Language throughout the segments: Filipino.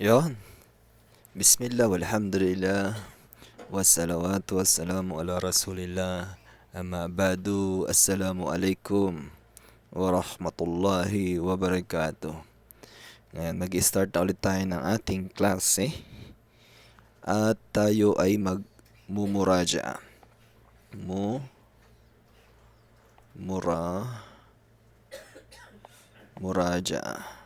Yon. Bismillah, walhamdulillah, wassalawatu wassalamu ala rasulillah. Amma ba'du, assalamu alaikum warahmatullahi wabarakatuh. Ngayon, mag-start na ulit tayo ng ating klase at tayo ay magmumuraja. Mu, mura, muraja.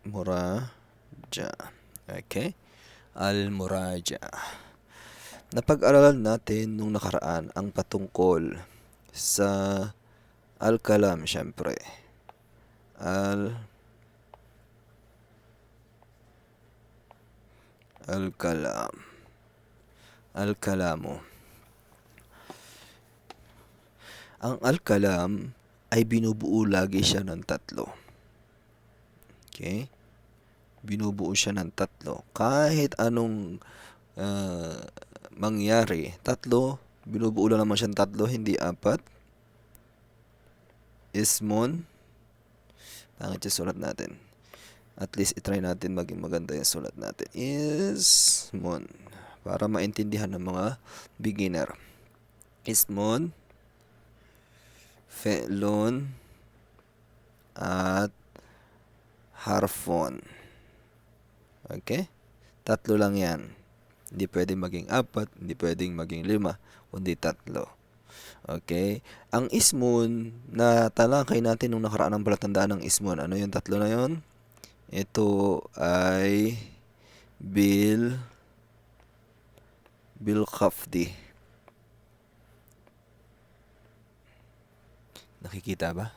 Muraja. Okay? Al-muraja. Napag-aralan natin nung nakaraan ang patungkol sa al-kalam, syempre. Al-kalam. Al-kalamu. Ang al-kalam ay binubuo lagi siya ng tatlo. Okay? Binubuo siya ng tatlo. Kahit anong mangyari, tatlo, binubuo lang naman siya ng tatlo, hindi apat. Ismun. Pangit yung sulat natin. At least itry natin maging maganda yung sulat natin. Ismun. Para maintindihan ng mga beginner. Ismun, fe'lun, at harfon. Okay? Tatlo lang yan. Hindi pwedeng maging apat, hindi pwedeng maging 5, kundi tatlo. Okay? Ang ismun, na talakay natin nung nakaraan ang palatandaan ng ismun. Ano yung tatlo na yon? Ito ay bil khafdi. Nakikita ba?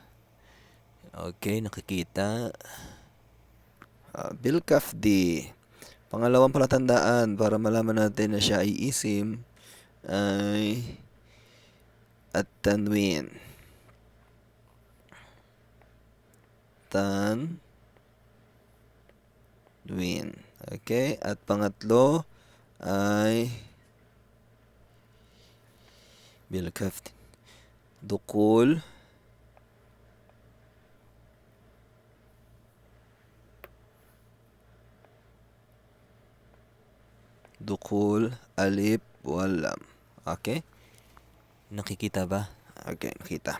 Okay, nakikita. Bil khafdi. Pangalawang palatandaan para malaman natin na siya ay isim ay at-tanwin. Tanwin. Okay? At pangatlo ay bil khafdi. Dukul. Dukul, alif, walam. Okay? Nakikita ba? Okay, nakita.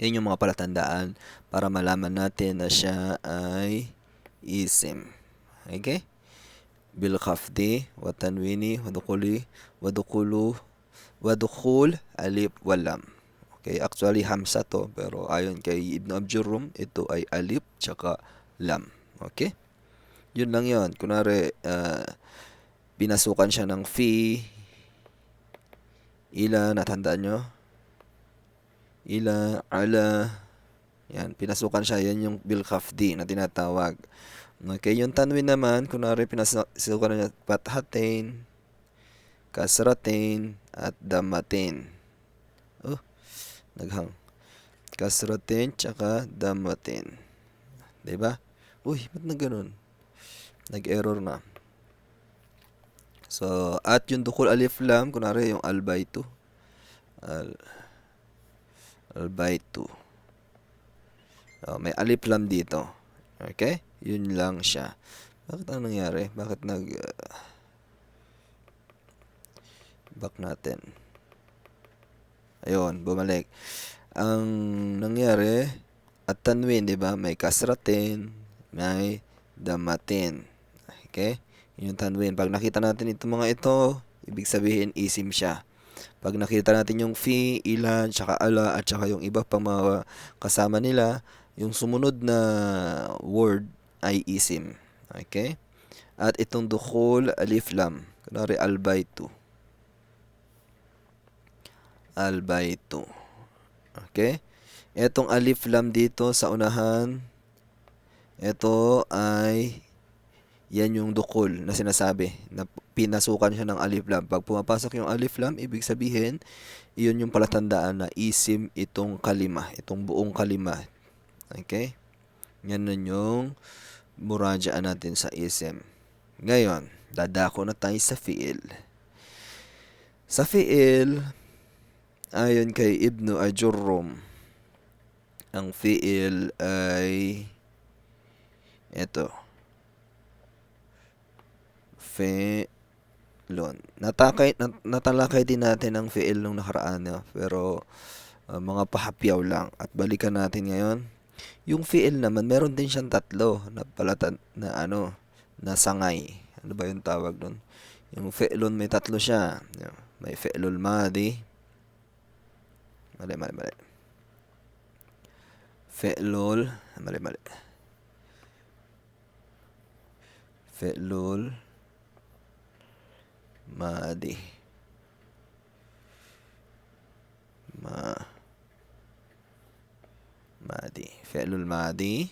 Yan yung mga palatandaan para malaman natin na siya ay isim. Okay? Bil khafdi, wa tanwini, wa dukuli, wa dukulu, wa dukul, alif, walam. Okay, actually hamsa to, pero ayon kay Ibn Abjurrum, ito ay alif, tsaka lam. Okay? Yun lang yun. Kunwari, binasukan siya ng fi, ila, natandaan nyo? Ila, ala, yan, pinasukan siya, yan yung bil khafdi na tinatawag. Okay, yung tanwin naman, kunwari pinasukan niya pathatain, kasratain, at damatin. Oh, naghang. Kasratain, tsaka damatin. Diba? Uy, ba't na ganun? Nag-error na. So, at yung dukul alif lam, kunwari yung albaitu. Albaitu. May alif lam dito. Okay? Yun lang siya. Bakit ang nangyari? Bakit back natin? Ayun, bumalik. Ang nangyari, at tanwin, di ba? May kasratin, may damatin. Okay? Yung tanwin. Pag nakita natin itong mga ito, ibig sabihin isim siya. Pag nakita natin yung fi, ilan, tsaka ala, at tsaka yung iba pang mga kasama nila, yung sumunod na word ay isim. Okay? At itong dukhul, alif lam. Kunwari, albaitu. Albaitu. Okay? Etong alif lam dito sa unahan, ito ay yan yung dukul na sinasabi na pinasukan siya ng alif lam. Pag pumapasok yung alif lam, ibig sabihin, iyon yung palatandaan na isim itong kalima, itong buong kalima. Okay? Yan nun yung murajaan natin sa isim. Ngayon, dadako na tayo sa fi'il. Sa fi'il, ayon kay Ibn Ajurrum, ang fi'il ay Ito. Fe'lun. Natalakay din natin ang fi'il nung nakaraan. Pero mga pahapyaw lang. At balikan natin ngayon. Yung fi'il naman, meron din siyang tatlo na sangay. Ano ba yung tawag nun? Yung fe'lun may tatlo siya. May fe'lul madi. Mali. Fe'lul. Mali. Fe'lul madi. Madi. Fe'lul madi.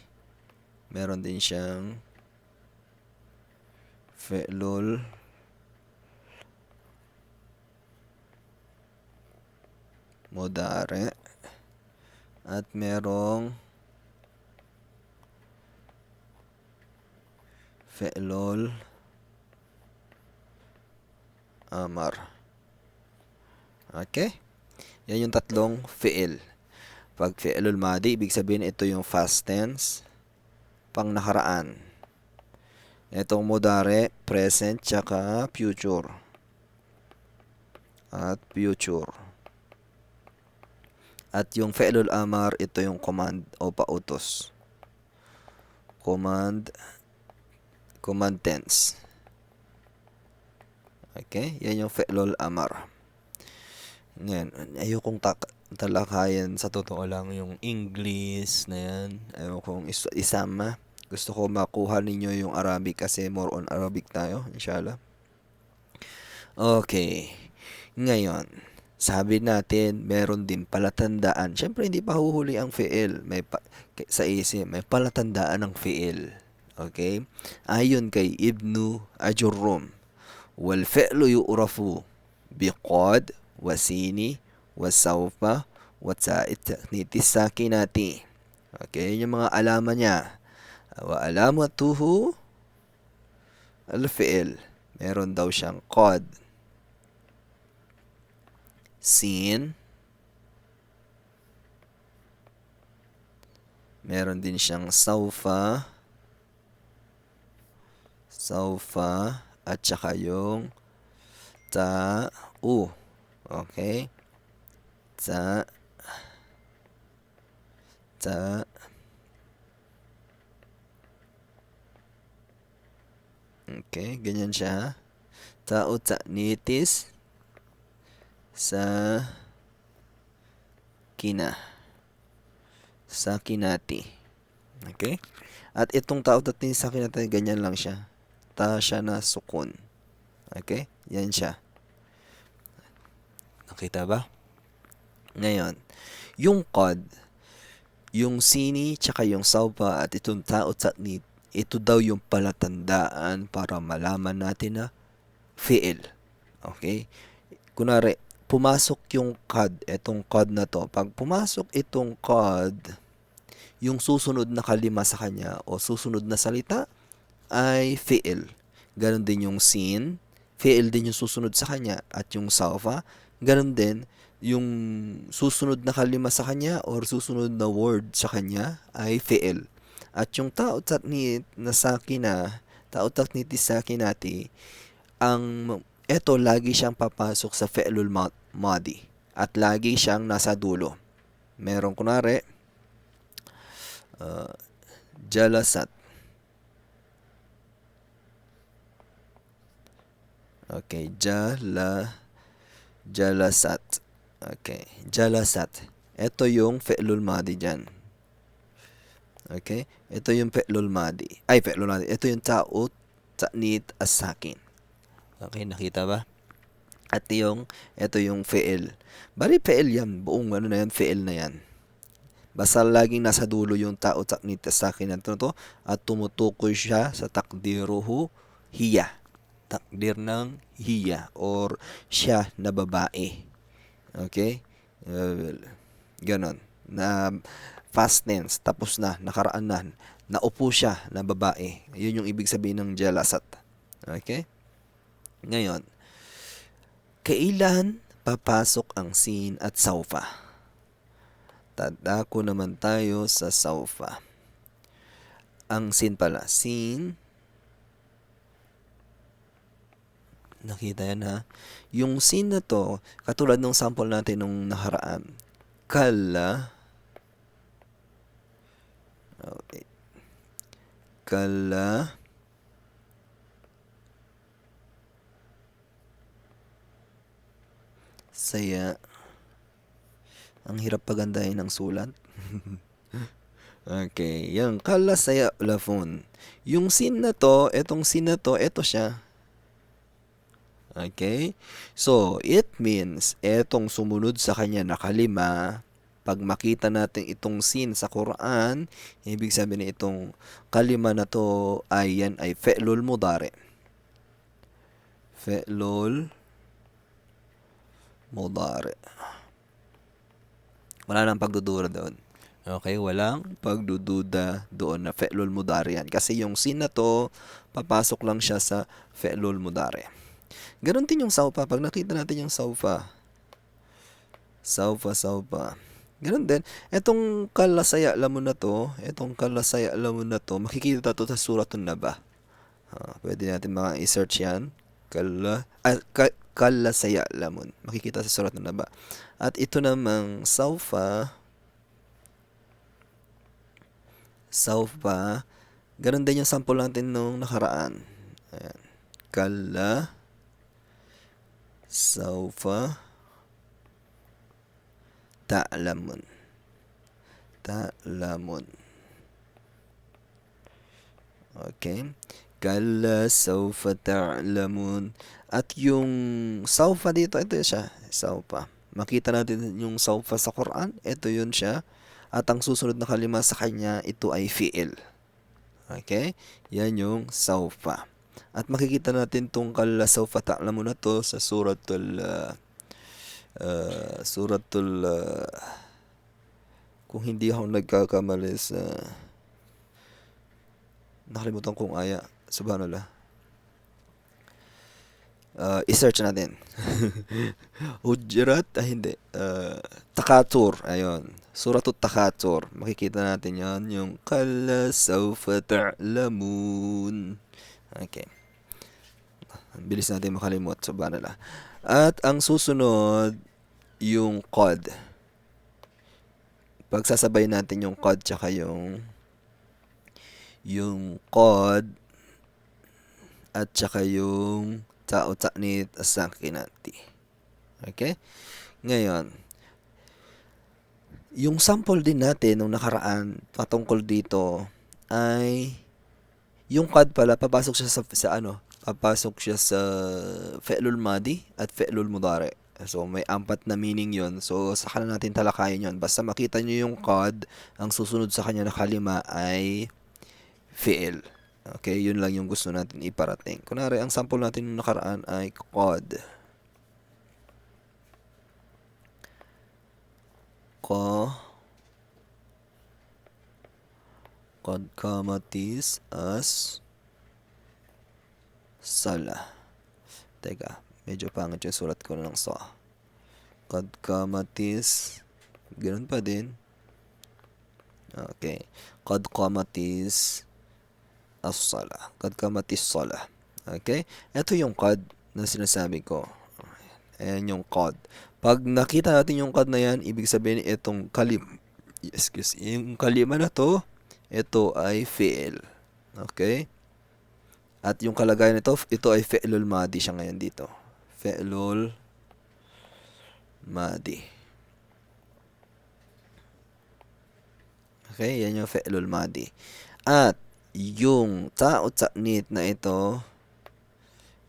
Meron din siyang fe'lul mudari. At merong fe'lul amar. Okay? Yan yung tatlong fi'il. Pag fi'lul madi, ibig sabihin ito yung past tense, pang nakaraan. Itong mudari, present, tsaka future. At future. At yung fi'lul amar, ito yung command o pautos. Command tense. Okay? Yan yung fi'lul amar. Ngayon, ayokong talakayan sa totoo lang yung English na yan. Ayokong isama. Gusto ko makuha ninyo yung Arabic kasi more on Arabic tayo, inshallah. Okay. Ngayon, sabi natin, meron din palatandaan. Siyempre, hindi pa huhuli ang fi'il. Sa isip, may palatandaan ng fi'il. Okay? Ayon kay Ibnu Ajurrum, wal fi'lu yu'rafu biqad wasini wasawfa watsa'it ta'nitis sakinati. Okay, yung mga alaman niya. Wa alamatuhu al-fi'il. Meron daw siyang qad, sin, meron din siyang sawfa, at saka yung ta'u. Okay? Okay, ganyan siya. Ta'u ta'nitis sakinati. Okay? At itong ta'u ta'nitis sakinati, ganyan lang siya. Ta siya na sukun. Okay? Yan siya. Nakita ba? Ngayon, yung qad, yung sini, tsaka yung sawfa at itong ta'u ta'nit, ito daw yung palatandaan para malaman natin na fi'il. Okay? Kunwari, pumasok yung qad, itong qad na to. Pag pumasok itong qad, yung susunod na kalima sa kanya o susunod na salita ay fi'il. Ganon din yung sin, fi'il din yung susunod sa kanya. At yung sawfa, ganon din yung susunod na kalima sa kanya or susunod na word sa kanya ay fi'il. At yung ta'u ta'nit na ta'u ta'nitis sakinati, eto lagi siyang papasok sa fi'lul madi at lagi siyang nasa dulo. Meron kunwari jalasat. Okay, jalasat. Okay, jalasat. Ito yung fi'lul madi dyan. Okay? Ito yung fi'lul madi. Fi'lul madi. Ito yung ta'u ta'nit as-sakin. Okay, nakita ba? At ito yung fi'il. Bali fi'il yan. Buong na yan, fi'il na yan. Basta laging nasa dulo yung ta'u ta'nit as-sakin na to at tumutukoy siya sa takdiruhu hiya. Takdir ng hiya or siya na babae. Okay? Ganon. Na past tense, tapos na, nakaraan na, naupo siya na babae. Yun yung ibig sabihin ng jalasat. Okay? Ngayon, kailan papasok ang sin at sawfa? Tadako naman tayo sa sawfa. Ang sin pala. Sin. Nakita yan ha. Yung sin na to, katulad ng sample natin nung nakaraan. Kala. Okay. Kala. Saya. Ang hirap pagandahin ng sulat. Okay, yung kala saya lafon. Yung sin na to, etong sin na to, eto siya. Okay? So, it means, etong sumunod sa kanya na kalima, pag makita natin itong sin sa Quran, ibig sabihin itong kalima na to ay yan ay fe'lul mudari. Fe'lul mudari. Wala nang pagdududa doon. Okay, walang pagdududa doon na fe'lul mudari yan. Kasi yung sin na to, papasok lang siya sa fe'lul mudari. Ganon din yung saufa. Pag nakita natin yung saufa. Saufa. Ganon din. Etong kalasaya lamun na to, makikita to sa suratun Naba. Pwede natin i-search yan. Kalasaya lamun. Makikita sa suratun Naba. At ito namang saufa, ganon din yung sample natin nung nakaraan. Ayan. Kala, saufa, ta'lamun. Okay. Kala, saufa, ta'lamun. At yung saufa dito, ito siya. Saufa. Makita natin yung saufa sa Quran. Ito yun siya. At ang susunod na kalima sa kanya, ito ay fi'il. Okay? Yan yung saufa. At makikita natin itong kala saufa ta'lamun na to sa suratul kung hindi ako nagkakamali sa nakalimutan kong aya. Subhanallah. I-search natin. Hujurat, hindi. Takatur, ayun. Suratul Takatur. Makikita natin yan, yung kala sawfa ta'lamun. Okay. Bilis natin makalimot, subhanallah. At ang susunod, yung qad. Pagsasabay natin yung qad tsaka yung qad at tsaka yung ta'u ta'nit as-sakinati. Okay? Ngayon, yung sample din natin nung nakaraan patungkol dito ay yung qad pala papasok siya sa fi'lul madi at fi'lul mudari. So may 4 na meaning 'yon. So saka na natin talakayin 'yon. Basta makita niyo yung qad, ang susunod sa kanya na kalima ay fi'il. Okay, yun lang yung gusto natin iparating. Kunwari, ang sample natin nung nakaraan ay qad. Qad kamatis as sala. Teka, medyo pangit yung sulat ko ng sa. Qad kamatis. Ganun pa din. Okay. Qad kamatis as-sala. Qad kamatis sala. Okay? Ito yung qad na sinasabi ko. Ayan yung qad. Pag nakita natin yung qad na yan, ibig sabihin itong yung kalima na to, ito ay fi'il. Okay? At yung kalagayan nito, ito ay fi'lul madi siya ngayon dito. Fi'lul madi. Okay? Yan yung fi'lul madi. At yung ta'u ta'nit na ito,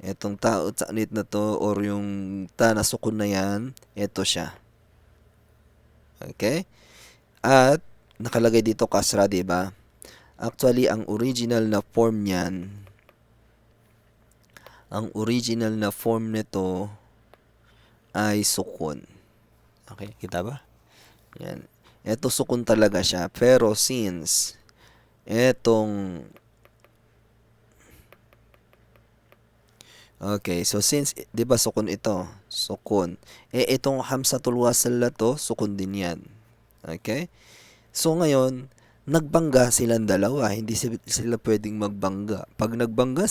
itong ta'u ta'nit na to or yung ta na sukun na yan, ito siya. Okay? At nakalagay dito kasra, di ba? Actually, ang original na form nito ay sukun. Okay, kita ba? Yan. Ito sukun talaga siya. Pero since okay, so since, di ba sukun ito? Sukun. Itong hamsatul wasal na to, sukun din yan. Okay? So ngayon, nagbangga silang dalawa, hindi sila pwedeng magbangga. Pag nagbangga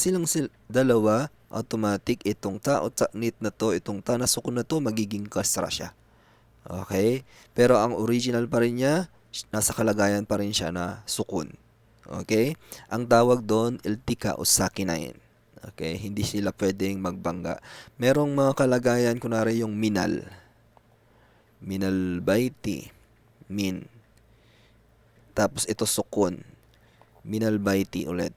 dalawa, automatic itong ta o ta'nit na to, itong ta na sukun na to, magiging kasra siya. Okay? Pero ang original pa rin niya, nasa kalagayan pa rin siya na sukun. Okay? Ang tawag doon, iltika o sakinain. Okay? Hindi sila pwedeng magbangga. Merong mga kalagayan, kunwari yung minal. Minal baiti. Min. Tapos ito sukun. Minal baiti ulit.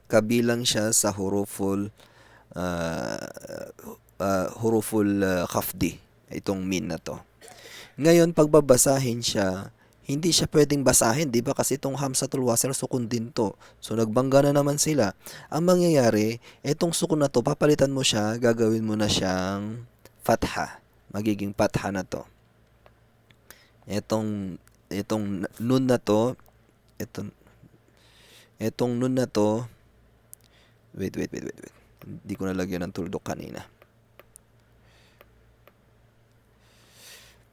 Kabilang siya sa huruful khafdi. Itong min na to. Ngayon, pagbabasahin siya, hindi siya pwedeng basahin, di ba? Kasi itong hamsatul wasl, sukun din to. So, nagbangga na naman sila. Ang mangyayari, itong sukun na to, papalitan mo siya, gagawin mo na siyang fatha. Magiging fatha na to. Itong nun na to, itong nun na to, wait. Hindi ko nalagyan ng tuldok kanina.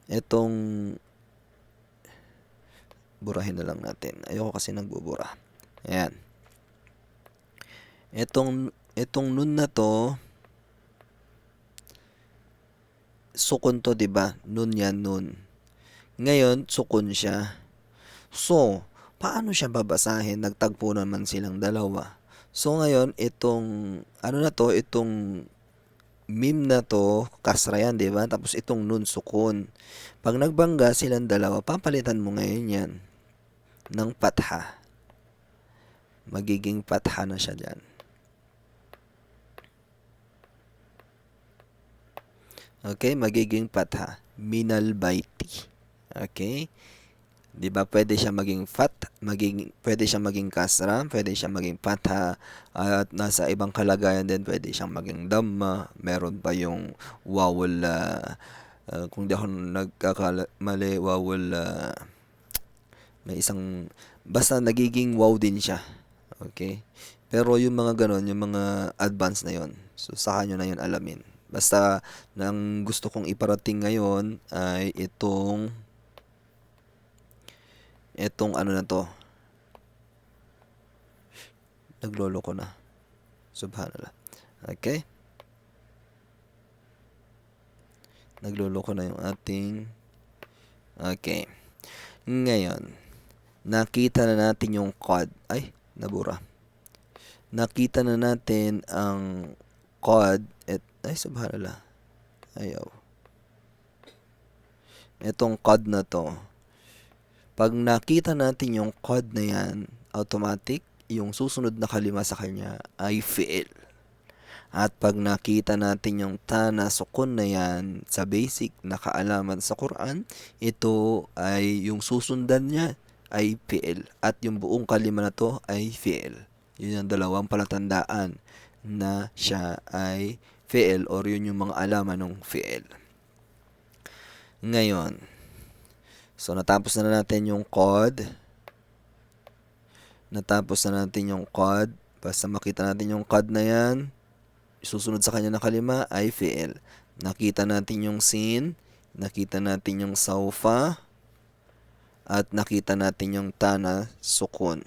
Itong burahin na lang natin. Ayoko kasi nagbubura. Ayan. Itong nun na to, sukun to, 'di ba? Nun yan, nun. Ngayon, sukun siya. So, paano siya babasahin? Nagtagpo naman silang dalawa. So, ngayon, itong mim na to, kasra yan, di ba? Tapos itong nun, sukun. Pag nagbangga silang dalawa, papalitan mo ngayon yan ng patha. Magiging patha na siya dyan. Okay, magiging patha. Minal baiti. Okay? Di ba pwede siya maging pwede siya maging kasra, pwede siya maging patha, at nasa ibang kalagayan din pwede siyang maging dhamma. Meron pa yung wawul, kung di ako nagkakamali, wawul, may isang, basta nagiging wow din siya. Okay? Pero yung mga ganon, yung mga advanced na yon, so saka nyo na yun alamin. Basta, nang gusto kong iparating ngayon ay itong ano na to. Naglolo ko na. Subhanallah. Okay? Naglolo ko na yung ating. Okay. Ngayon, nakita na natin yung qad. Ay, nabura. Nakita na natin ang qad. Ay, subhanallah. Ayaw. Itong qad na to. Pag nakita natin yung qad na yan, automatic, yung susunod na kalima sa kanya ay fi'il. At pag nakita natin yung ta na sukun na yan sa basic na kaalaman sa Quran, ito ay yung susundan niya ay fi'il. At yung buong kalima na to ay fi'il. Yun yung dalawang palatandaan na siya ay fi'il, or yun yung mga alaman ng fi'il. Ngayon, so natapos na natin yung qad. Basta makita natin yung qad na yan, susunod sa kanya na kalima ay fi'il. Nakita natin yung sin, nakita natin yung saufa, at nakita natin yung ta na sukun.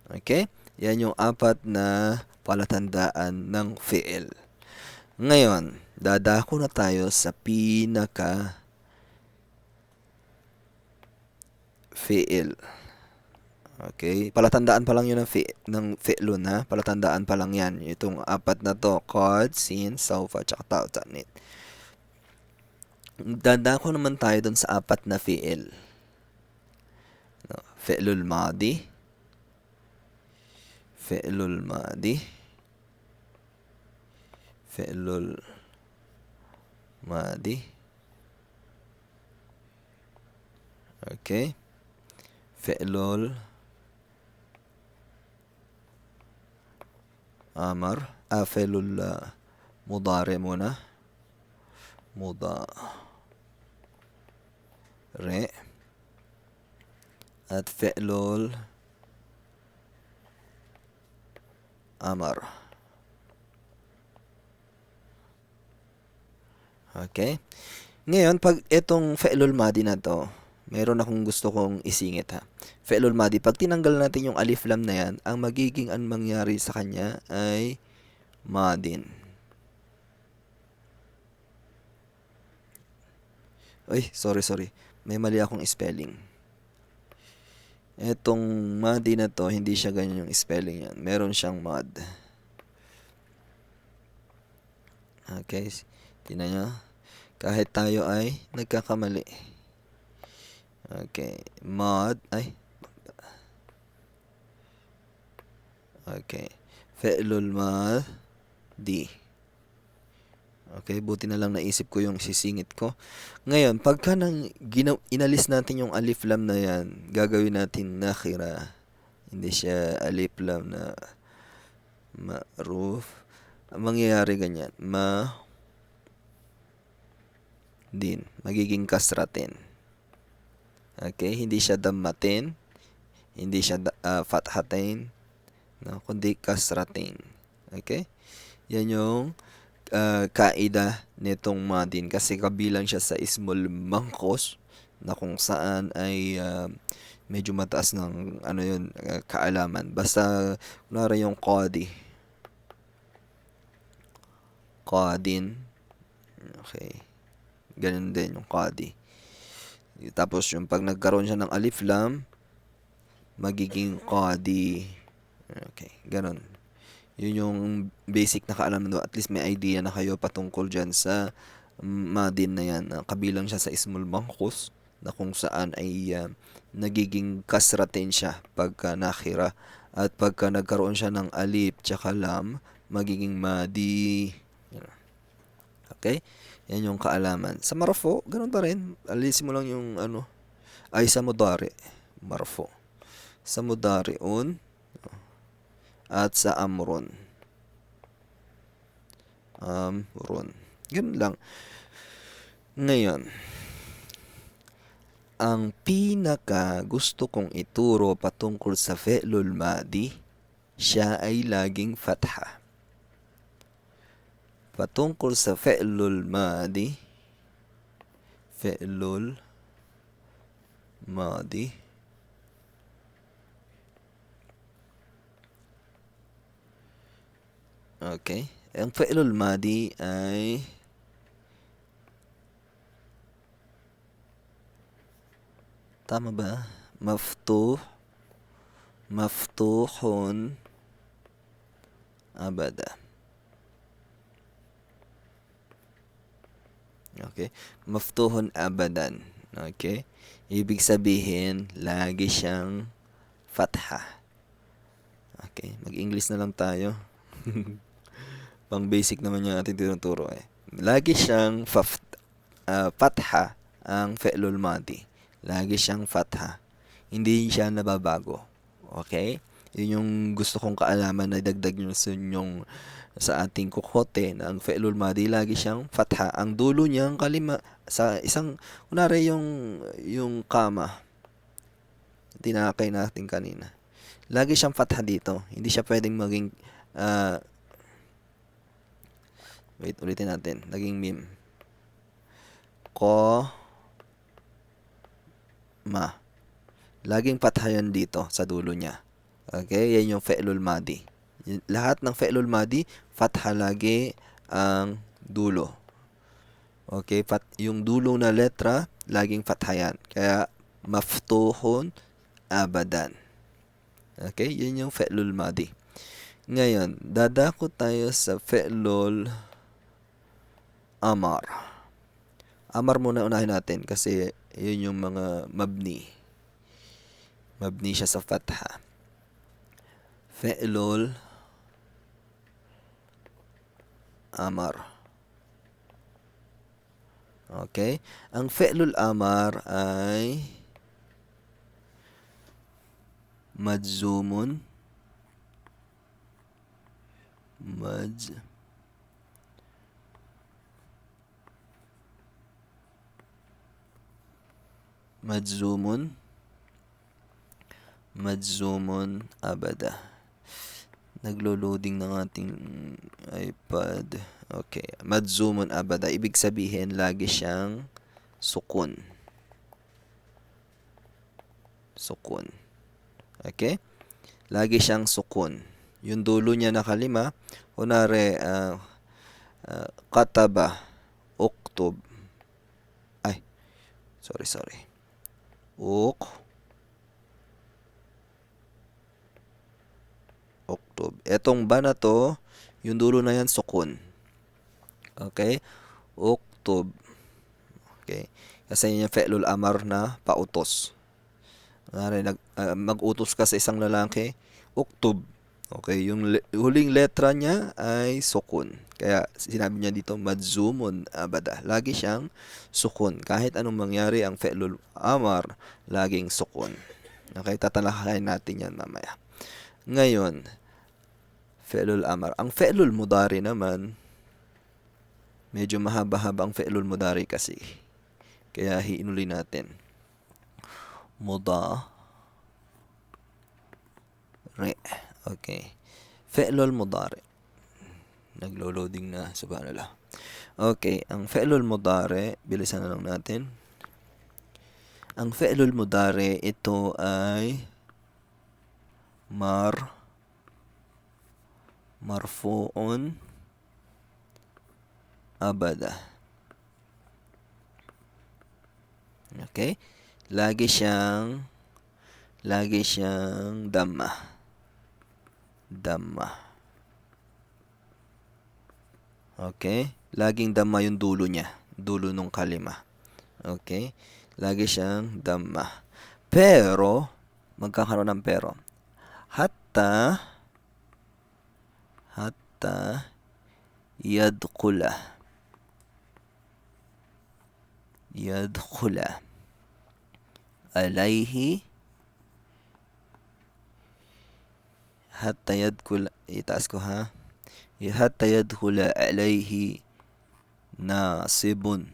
Okay? Yan yung apat na palatandaan ng fi'il. Ngayon, dadako na tayo sa pinaka fi'il. Okay? Palatandaan pa lang yun ng fi'lun, ha? Palatandaan pa lang yan. Itong apat na to, qad, sin, saufa, tsaka ta, ta'nit. Dadako naman tayo dun sa apat na fi'il. Fi'lul madi. Fi'lul madi. Fi'lul madi. Okay? Fi'lul amar. Fi'lul mudari muna. Mudari. At fi'lul amar. Okay? Ngayon, pag itong fi'lul madi na to, Meron akong gusto kong isingit ha. Fi'lul madi, pag tinanggal natin yung alif lam na yan, ang magiging ang mangyari sa kanya ay madin. Ay, sorry. May mali akong spelling. Etong madi na to, hindi siya ganyan yung spelling yan. Meron siyang mad. Okay, tingnan nyo. Kahit tayo ay nagkakamali. Okay, Okay, fi'lul madi. Okay, buti na lang naisip ko yung sisingit ko. Ngayon, pagka inalis natin yung alif lam na yan, gagawin natin nakhira. Hindi siya alif lam na ma'ruf. Ang mangyayari ganyan, din, magiging kasratin. Okay, hindi siya dammatin, hindi siya fathatin, no, kundi kasratin. Okay? Yan yung kaida nitong madin kasi kabilang siya sa ismul mangkos na kung saan ay medyo mataas ng kaalaman. Basta kunwari yung qadin. Okay. Ganun din yung qadi. Tapos yung pag nagkaroon siya ng alif lam, magiging qadi. Okay, ganun. Yun yung basic na kaalaman. At least may idea na kayo patungkol dyan sa madin na yan. Kabilang siya sa ismul mangkus na kung saan ay nagiging kasratin siya pagka nakhira. At pagka nagkaroon siya ng alif tsaka lam, magiging madi. Okay? Yan yung kaalaman. Sa marfo, ganun pa rin. Alisin mo lang yung sa mudari. Marfo. Sa mudariun at sa amrun. Ganun lang. Ngayon, ang pinaka gusto kong ituro patungkol sa fi'lul madi, siya ay laging fatha. Patungkol sa fi'lul madi, okay. Ang fi'lul madi ay tama ba? Maftuhun abada. Okay? Maftuhun abadan. Okay? Ibig sabihin, lagi siyang fatha. Okay? Mag-English na lang tayo. Pang basic naman yung ating tinuturo eh. Lagi siyang fatha ang fi'lul madi. Lagi siyang fatha. Hindi siya nababago. Okay? Yun yung gusto kong kaalaman na dagdag nyo sa ating kukote na ang fi'lul madi lagi siyang fatha. Ang dulo niyang kalima sa isang kunwari yung kama tinakay natin kanina. Lagi siyang fatha dito. Hindi siya pwedeng maging wait, ulitin natin. Naging mim. Ma. Laging fatha yan dito sa dulo niya. Okay? Yan yung fi'lul madi. Lahat ng fi'lul madi, fatha lagi ang dulo. Okay? Yung dulo na letra, laging fatha yan. Kaya, maftuhun abadan. Okay? Yan yung fi'lul madi. Ngayon, dadako tayo sa fi'lul amar. Amar muna unahin natin kasi yun yung mga mabni. Mabni siya sa fatha. Fi'lul amar. Okay? Ang fi'lul amar ay majzumun. Majzumun abada. Naglo-loading ng ating iPad. Okay. Majzumun abada. Ibig sabihin, lagi siyang sukun. Sukun. Okay? Lagi siyang sukun. Yung dulo niya na kalima, kunwari, kataba, uktub. Ay, sorry. Uktub. Etong ba na to, yung dulo na yan, sukun. Okay? Uktub. Okay? Kasi yun yung fe'lul amar na pautos. Mag-utos ka sa isang lalaki, uktub. Okay, yung huling letra niya ay sukun. Kaya sinabi niya dito, madzumun abada. Lagi siyang sukun. Kahit anong mangyari, ang fe'lul amar, laging sukun. Okay, tatalakayin natin yan mamaya. Ngayon, fe'lul amar. Ang fe'lul mudari naman, medyo mahaba-haba ang fe'lul mudari kasi. Kaya hiinuli natin. Mudari. Okay. Fe'lul mudari. Naglo-loading na, subhanallah. Okay, ang fe'lul mudari, bilisan na lang natin. Ang fe'lul mudari, ito ay marfu'un abada. Okay? Lagi siyang damma. Okay? Laging damma yung dulo niya. Dulo nung kalima. Okay? Lagi siyang damma. Pero, magkakaroon ng pero. Hatta yadkhula. Alayhi. Hatta yadkhula. Itaas ko ha. Hatta yadkhula alayhi nasibun.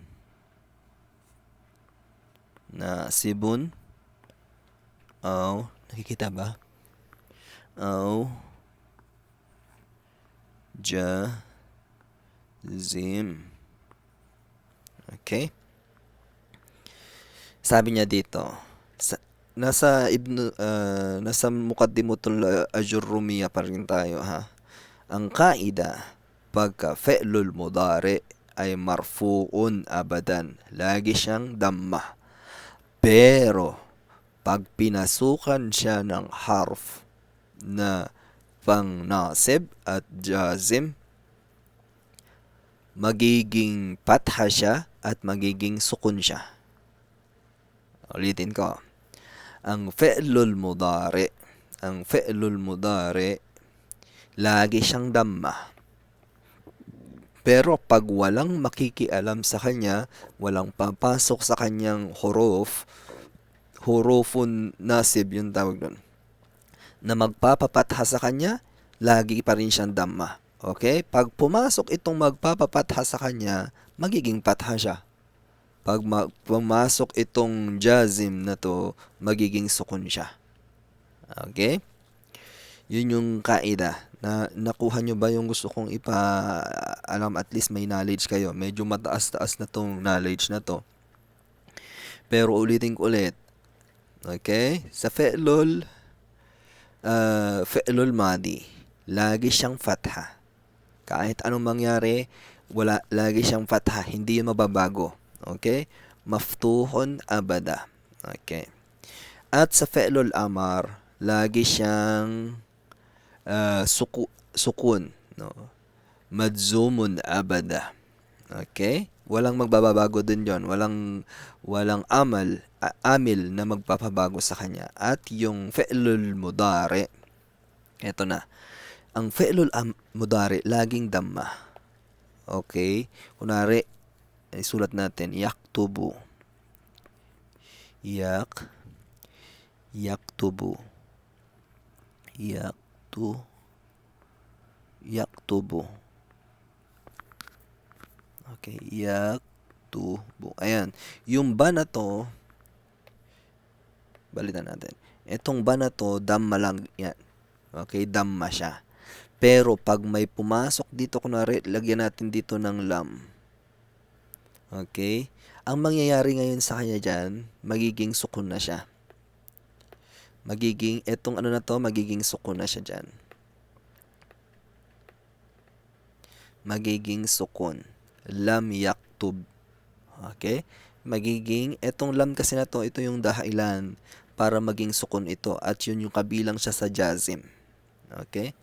Nakikita ba? Jazim. Okay? Sabi niya dito, nasa Muqaddimatul Ajurrumiyya pa rin tayo ha. Ang kaida, pagka fe'lul mudari ay marfu'un abadan. Lagi siyang damma. Pero, pag pinasukan siya ng harf na pang nasib at jazim, magiging patha siya at magiging sukun siya. Ulitin ko. Ang fe'lul mudari, lagi siyang damma. Pero pag walang makikialam sa kanya, walang papasok sa kanyang hurufun nasib yung tawag doon, na magpapapatha sa kanya, lagi pa rin siyang damma. Okay? Pag pumasok itong magpapapatha sa kanya, magiging patha siya. Pag pumasok itong jazim na to, magiging sukun siya. Okay? Yun yung kaida. Nakuha nyo ba yung gusto kong alam, at least may knowledge kayo. Medyo mataas-taas na tong knowledge na to. Pero ulitin ko ulit. Okay? Sa fe'lul madi, lagi siyang fatha. Kahit anong mangyari, lagi siyang fatha. Hindi yun mababago. Okay? Maftuhun abada. Okay? At sa fe'lul amar, lagi siyang sukun, no? Madzumun abada. Okay? Walang magbabago din 'yon. Walang amil na magpapabago sa kanya. At yung fe'lul mudari, eto na. Ang fe'lul mudari laging damma. Okay? Kunwari, isulat natin yaktubu. Yaktubu. Okay, yaktubu. Ayan. Yung ba na to, balitan natin. Etong ba na to, damma lang yan. Okay, damma siya. Pero pag may pumasok dito, kunwari, lagyan natin dito ng lam. Okay? Ang mangyayari ngayon sa kanya dyan, magiging sukun na siya. Magiging, etong ano na to, magiging sukun na siya dyan. Magiging sukun. Lam yaktub. Okay? Magiging, etong lam kasi na to, ito yung dahilan para maging sukun ito. At yun yung kabilang siya sa jazim. Okay?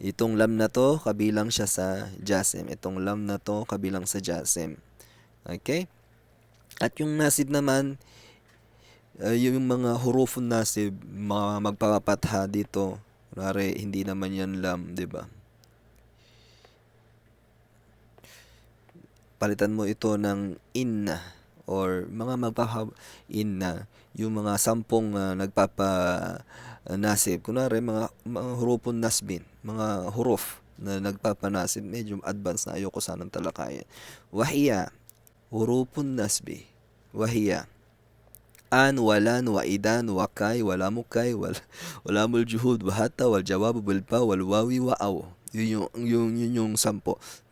Itong lam na to, kabilang siya sa jazim. Itong lam na to, kabilang sa jazim. Okay? At yung nasib naman, yung mga hurufun nasib, magpapatha dito. Kunwari, hindi naman yan lam, di ba? Palitan mo ito ng inna or mga inna, yung mga sampung nagpapanasib. Kunwari, mga hurufun nasbin, mga huruf na nagpapanasib, medyo advanced na, ayoko sanang talakayan. Wahiya, hurufun nasbi. Wahiya, an, walan, waidan, wakay, walamukay, walamul juhud, wahata, wal jawabu, bilpa, wal wawi, waaw. Yun yung 10.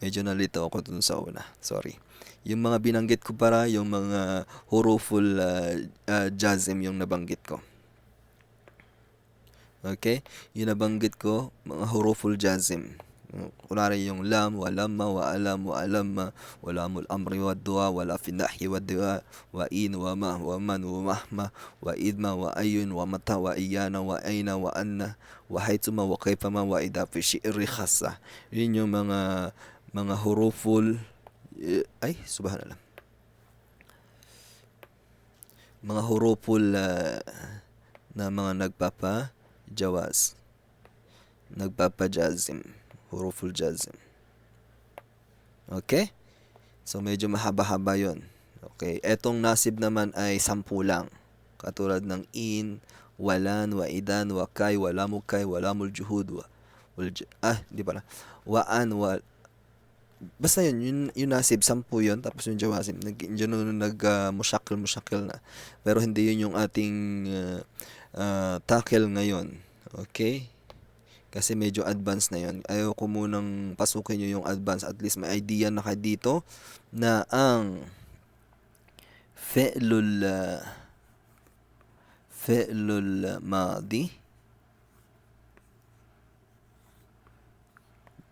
Medyo nalito ako dun sa una. Sorry. Yung mga binanggit ko para, yung mga huruful jazim yung nabanggit ko. Okay? Yung nabanggit ko, mga huruful jazim. Kunwari yung lam, walamma, waalam, waalamma, walamul amri wa dua, wala finahi wa dua, wa in, wa ma, wa man, wa mahma, wa idma, wa ayun, wa mata, wa iyana, wa aina, wa anna, wa haytuma, wa kayfama, wa idha fi shi'ri khassa. Yun yung mga huruful, subhanallah. Mga huruful na mga nagpapajawaz. Nagpapajazim. Huruful jazim. Okay? So, medyo mahaba-haba yun. Okay? Etong nasib naman ay 10 lang. Katulad ng in, walan, waidan, wakay, walamukay, walamul juhud, di pala. Waan, basta yun nasib, 10 yun. Tapos yung jawazim, musyakil na. Pero hindi yun yung ating tackle ngayon. Okay? Kasi medyo advanced na yun. Ayaw ko munang pasukin nyo yung advanced. At least may idea na kayo dito na ang fi'lul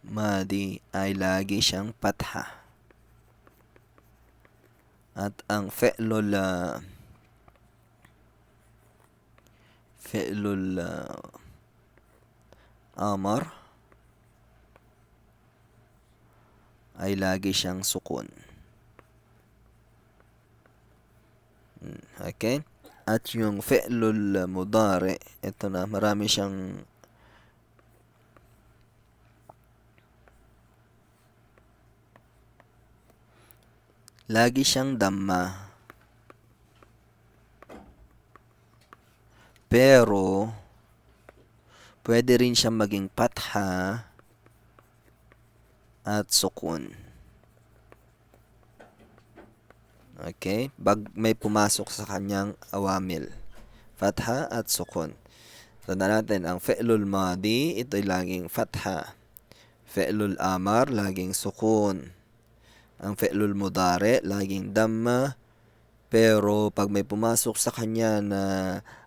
madi ay lagi siyang patha. At ang fi'lul amar ay lagi siyang sukun. Okay? At yung fi'lul mudari, ito na, marami siyang lagi siyang damma. Pero pwede rin siyang maging patha at sukun. Okay? May pumasok sa kanyang awamil. Fatha at sukun. Tandaan natin, ang fi'lul madi, ito'y laging fatha. Fi'lul amar, laging sukun. Ang fi'lul mudari, laging damma. Pero pag may pumasok sa kanya na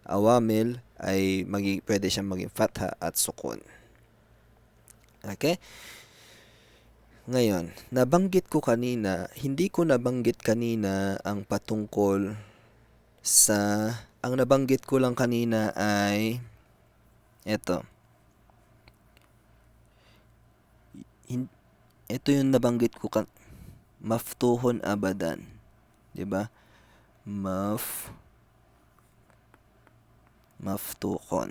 awamil, ay pwede siyang maging fatha at sukun. Okay? Ngayon, hindi ko nabanggit kanina ang patungkol sa, ang nabanggit ko lang kanina ay ito. Ito yung nabanggit ko maftuhun abadan. 'Di ba? Maftuhun.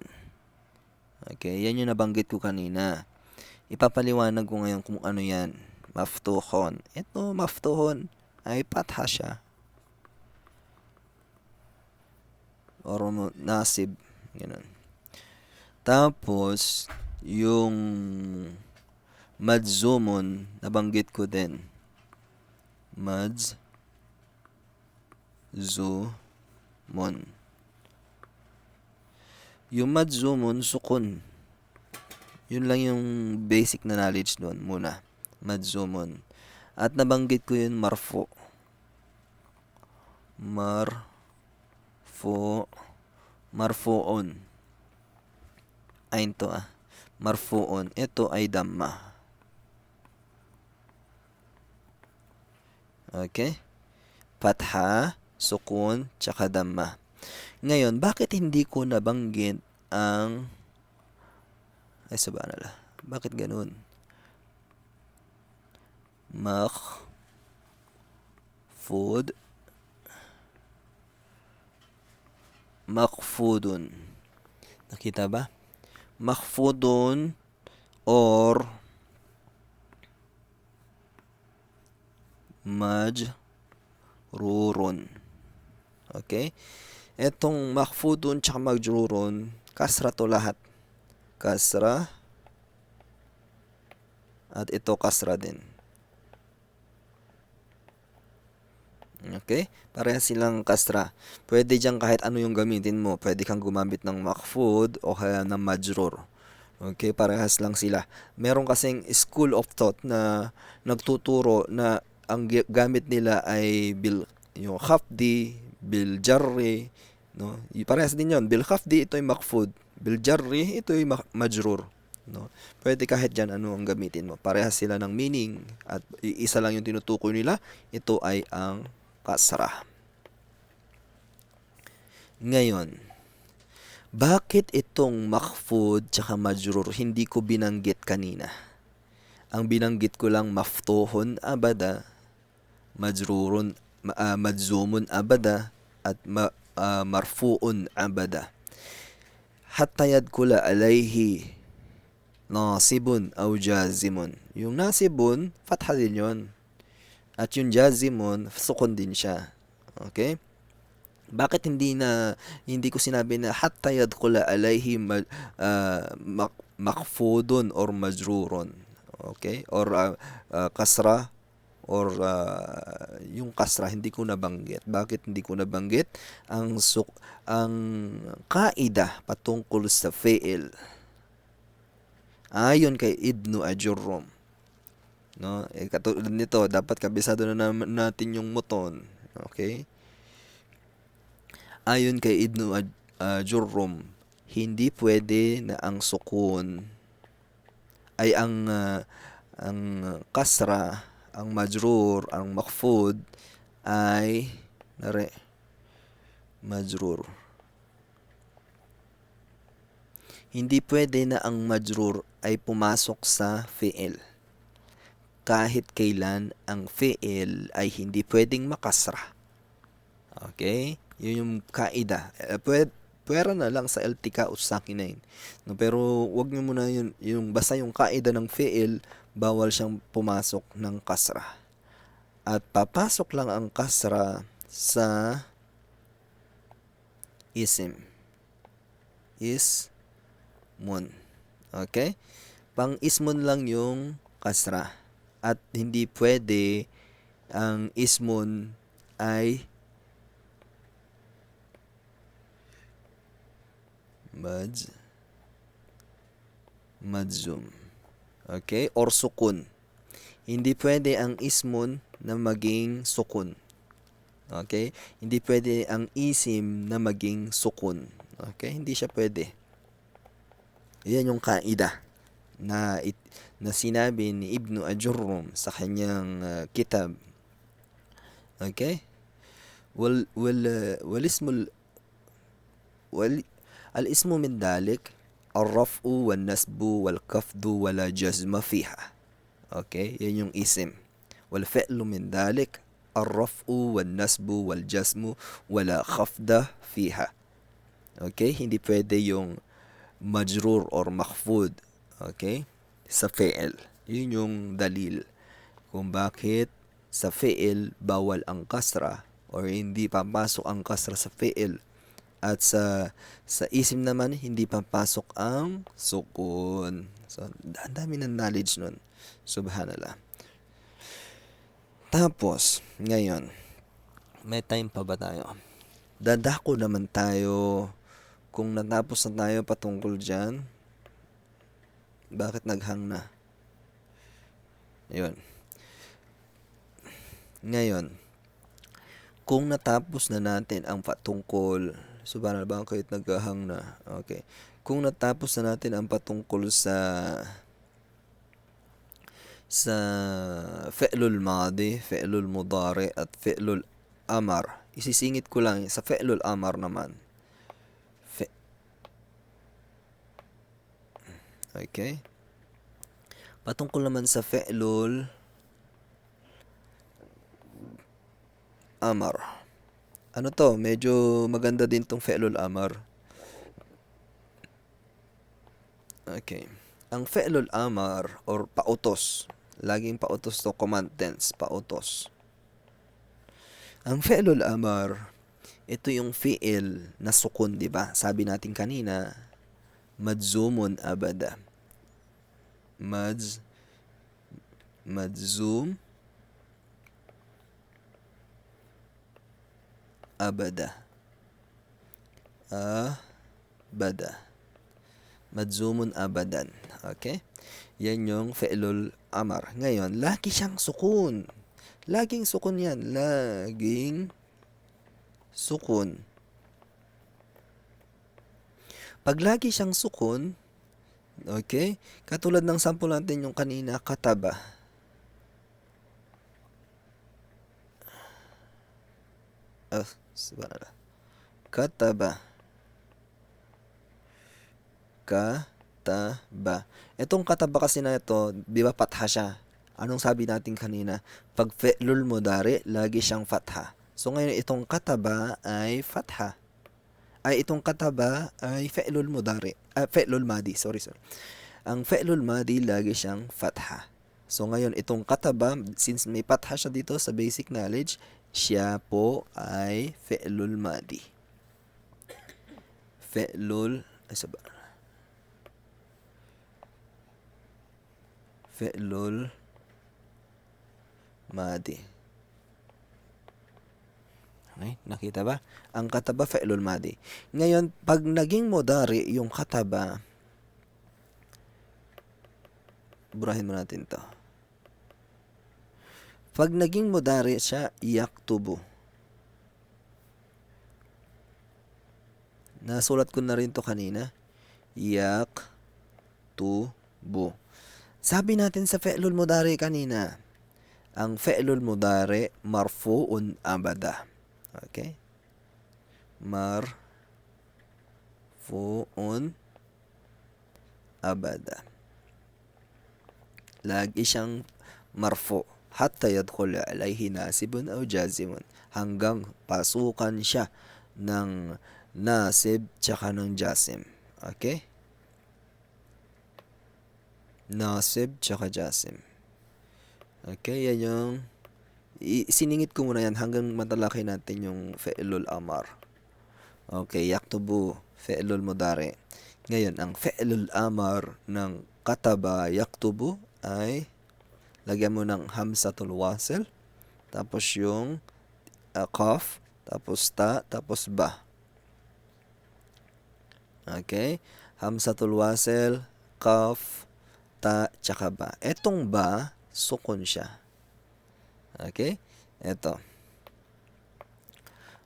Okay, yan yung nabanggit ko kanina. Ipapaliwanag ko ngayon kung ano yan. Maftuhun. Ito, maftuhun ay patha siya. Or nasib. Ganun. Tapos, yung madzumun, nabanggit ko din. Madzumun. Yung madzumun, sukun. Yun lang yung basic na knowledge doon muna. Madzumun. At nabanggit ko yun marfu. Marfu'un. Ain to marfuun. Ito ay damma. Okay? Fatha, sukun, tsaka damma. Ngayon, bakit hindi ko nabanggit ang... Ay, subhanallah. Bakit ganun? Food. Makfudun. Nakita ba? Makfudun or majrurun. Okay? Etong makfudun tsaka majrurun, kasra to lahat. Kasra. At ito kasra din. Okay? Parehas silang kasra. Pwede dyan kahit ano yung gamitin mo. Pwede kang gumamit ng makfud o kaya ng majrur. Okay? Parehas lang sila. Meron kasing school of thought na nagtuturo na ang gamit nila ay yung khafdi, bil jarri, no? Parehas din 'yon. Bil khafdi ito ay makfud, bil jarri ito ay majrur, no? Pwede kahit diyan ano ang gamitin mo. Parehas sila ng meaning at isa lang yung tinutukoy nila, ito ay ang kasra. Ngayon, bakit itong makfud tsaka majrur hindi ko binanggit kanina? Ang binanggit ko lang maftuhun abada, majrurun, majzumun abada, at marfuun abada. Hatta yadkula alayhi nasibun aw jazimun. Yung nasibun, fatha din yun. At yung jazimun, sukun din siya. Okay? Bakit hindi ko sinabi na hatta yadkula alayhi makfudun or majrurun? Okay? Or kasra or yung kasra hindi ko nabanggit. Bakit hindi ko nabanggit? Ang kaida patungkol sa fi'il ayon kay Ibnu Ajurrum, no? Katulad nito, dapat kabisado na natin yung muton. Okay? Ayon kay Ibnu Ajurrum, hindi pwede na ang sukun ay ang kasra, ang majrur, ang makfud ay majrur. Hindi pwede na ang majrur ay pumasok sa fi'il. Kahit kailan ang fi'il ay hindi pwedeng makasra. Okay? Yun yung kaida. Pwera na lang sa iltika o sakinain. No, pero wag niyo muna yung basta yung kaida ng fi'il, bawal siyang pumasok ng kasra. At papasok lang ang kasra sa isim. Ismun. Okay? Pang ismun lang yung kasra. At hindi pwede ang ismun ay madzum. Okay? Or sukun. Hindi pwede ang ismun na maging sukun. Okay? Hindi pwede ang isim na maging sukun. Okay? Hindi siya pwede. Yan yung kaida na sinabi ni Ibnu Ajurrum sa kanyang kitab. Okay? الاسم من ذلك الرفع والنسب والخفض ولا جزم فيها. Okay? Yan yung isim. والفعل من ذلك الرفع والنسب والجزم ولا خفض فيها. Okay? Hindi pwede yung majrur or makhfud. Okay? Sa fi'il. Yun yung dalil kung bakit sa fi'il bawal ang kasra or hindi papasok ang kasra sa fi'il. At sa isim naman, hindi papasok ang sukun. So, ang dami ng knowledge nun. Subhanallah. Tapos, ngayon, may time pa ba tayo? Dadako naman tayo kung natapos na tayo patungkol dyan. Bakit naghang na? Yun. Ngayon, kung natapos na natin ang patungkol Subhanallah, bakit naghahang na? Okay. Kung natapos na natin ang patungkol sa fi'lul madi, fi'lul mudari at fi'lul amar. Isisingit ko lang sa fi'lul amar naman. Fi- okay. Patungkol naman sa fi'lul amar. Ano to? Medyo maganda din tong fi'lul amar. Okay. Ang fi'lul amar or pautos. Laging pautos to, command tense, pautos. Ang fi'lul amar, ito yung fi'il na sukun, di ba? Sabi natin kanina, madzumun abada. Madzum abada. Abada. Madzumun abadan. Okay? Yan yung fi'lul amar. Ngayon, lagi siyang sukun. Laging sukun yan. Laging sukun. Pag lagi siyang sukun, okay, katulad ng sample natin yung kanina, kataba. Subhanallah. Kataba. Kataba. Itong kataba kasi na ito, di ba fatha siya? Anong sabi natin kanina? Pag fi'lul mudari, lagi siyang fatha. So ngayon itong kataba ay fatha. Itong kataba ay fi'lul mudari. Fi'lul madi, sorry. Ang fi'lul madi lagi siyang fatha. So ngayon itong kataba, since may fatha siya dito sa basic knowledge, siya po ay fi'lul madi. Fi'lul madi. Okay, nakita ba? Ang kataba, fi'lul madi. Ngayon, pag naging mudari yung kataba, burahin mo natin to. Pag naging mudari siya, yaktubu. Nasulat ko na rin to kanina. Yaktubu. Sabi natin sa fi'lul mudari kanina, ang fi'lul mudari marfu'un abada. Okay? Marfu'un abada. Lagi siyang marfu hatta yadkhul alayhi nasibun aw jazimun, hanggang pasukan siya ng nasib tsaka ng jazim. Okay? Nasib tsaka jazim. Okay, yan yung siningit ko muna yan hanggang matalakay natin yung fi'lul amar. Okay, yaktubu, fi'lul mudari. Ngayon, ang fi'lul amar ng kataba yaktubu ay lagyan mo ng hamzatul wasil, tapos yung qaf, tapos ta, tapos ba. Okay? Hamzatul wasil, qaf, ta, tsaka ba. Etong ba, sukun siya. Okay? Eto.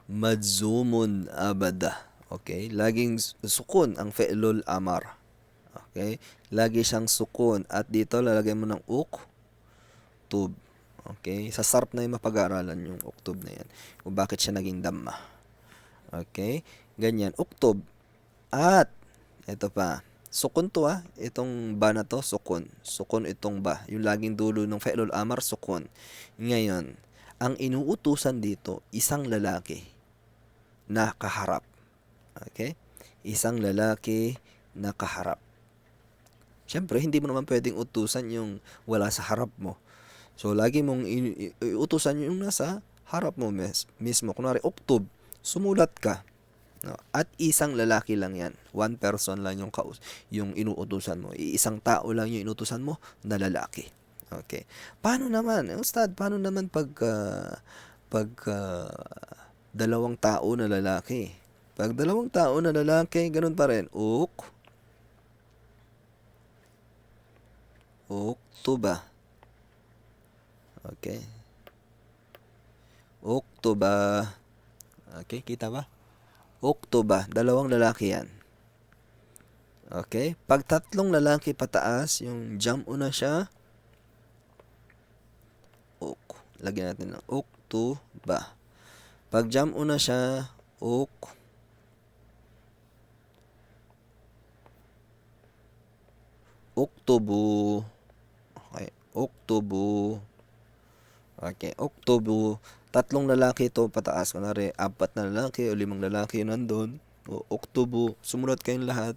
Madzumun abada. Okay? Laging sukun ang fi'lul amar. Okay? Lagi siyang sukun. At dito, lalagay mo ng uktub. Okay? Sa sarp na yung mapag-aaralan yung uktub na yan. Kung bakit siya naging damma. Okay? Ganyan. Uktub. At, ito pa. Sukun to itong ba na to, sukun. Sukun itong ba. Yung laging dulo ng fi'lul amar, sukun. Ngayon, ang inuutusan dito, isang lalaki na kaharap. Okay? Isang lalaki na kaharap. Siyempre, hindi mo naman pwedeng utusan yung wala sa harap mo. So, lagi mong utusan yung nasa harap mo mismo. Kunwari, uktub, sumulat ka. No? At isang lalaki lang yan. One person lang yung inuutusan mo. Isang tao lang yung inuutusan mo na lalaki. Okay. Paano naman? Ustad, paano naman pag dalawang tao na lalaki? Pag dalawang tao na lalaki, ganun pa rin. Uktuba. Okay. Uktuba. Okay, kita ba? Oktuba, dalawang lalaki yan. Okay? Pag tatlong lalaki pataas, yung jam'u na siya, lagyan natin ng oktuba. Pag jam'u na siya, oktubu. Okay, oktubu. Okay, oktubu. Tatlong lalaki ito pataas. Kunwari, 4 na lalaki o 5 lalaki nandun. Oktubu. Sumunod kayong lahat.